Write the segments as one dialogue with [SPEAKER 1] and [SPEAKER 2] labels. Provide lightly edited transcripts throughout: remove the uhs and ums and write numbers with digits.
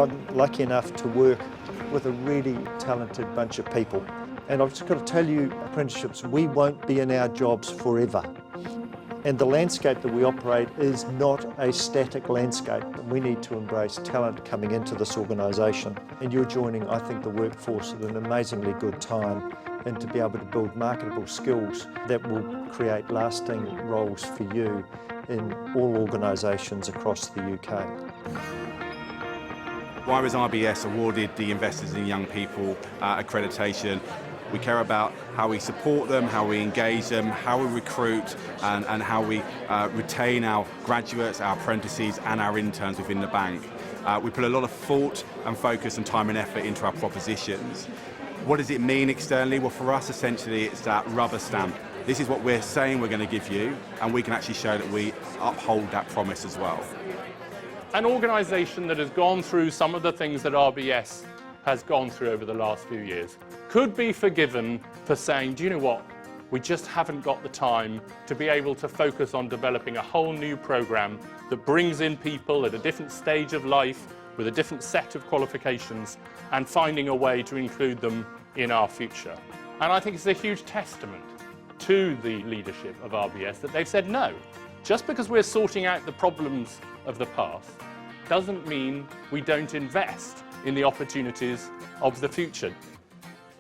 [SPEAKER 1] I'm lucky enough to work with a really talented bunch of people. And I've just got to tell you, apprenticeships, we won't be in our jobs forever. And the landscape that we operate is not a static landscape. We need to embrace talent coming into this organisation. And you're joining, I think, the workforce at an amazingly good time, and to be able to build marketable skills that will create lasting roles for you in all organisations across the UK.
[SPEAKER 2] Why was RBS awarded the Investors in Young People accreditation? We care about how we support them, how we engage them, how we recruit, and how we retain our graduates, our apprentices and our interns within the bank. We put a lot of thought and focus and time and effort into our propositions. What does it mean externally? Well, for us, essentially, it's that rubber stamp. This is what we're saying we're going to give you, and we can actually show that we uphold that promise as well.
[SPEAKER 3] An organisation that has gone through some of the things that RBS has gone through over the last few years could be forgiven for saying, do you know what, we just haven't got the time to be able to focus on developing a whole new programme that brings in people at a different stage of life with a different set of qualifications and finding a way to include them in our future. And I think it's a huge testament to the leadership of RBS that they've said no. Just because we're sorting out the problems of the past doesn't mean we don't invest in the opportunities of the future.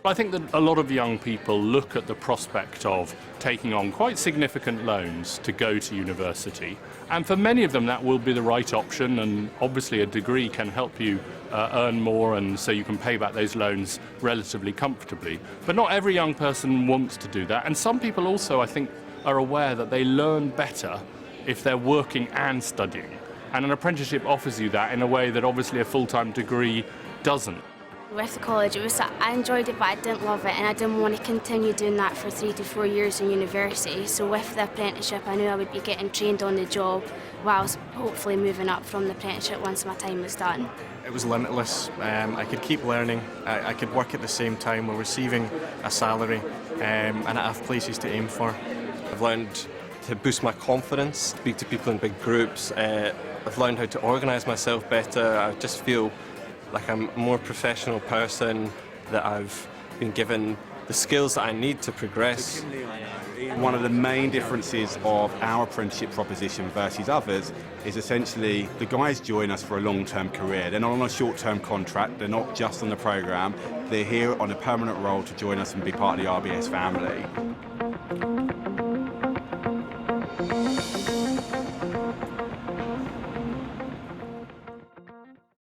[SPEAKER 3] I think that a lot of young people look at the prospect of taking on quite significant loans to go to university, and for many of them that will be the right option, and obviously a degree can help you earn more, and so you can pay back those loans relatively comfortably. But not every young person wants to do that, and some people also, I think, are aware that they learn better if they're working and studying, and an apprenticeship offers you that in a way that obviously a full-time degree doesn't.
[SPEAKER 4] With college, I enjoyed it, but I didn't love it, and I didn't want to continue doing that for 3 to 4 years in university. So with the apprenticeship, I knew I would be getting trained on the job whilst hopefully moving up from the apprenticeship once my time was done.
[SPEAKER 5] It was limitless. I could keep learning. I could work at the same time while receiving a salary, and I have places to aim for.
[SPEAKER 6] I've learned to boost my confidence, speak to people in big groups. I've learned how to organise myself better. I just feel like I'm a more professional person, that I've been given the skills that I need to progress.
[SPEAKER 2] One of the main differences of our apprenticeship proposition versus others is essentially the guys join us for a long-term career. They're not on a short-term contract, they're not just on the programme, they're here on a permanent role to join us and be part of the RBS family.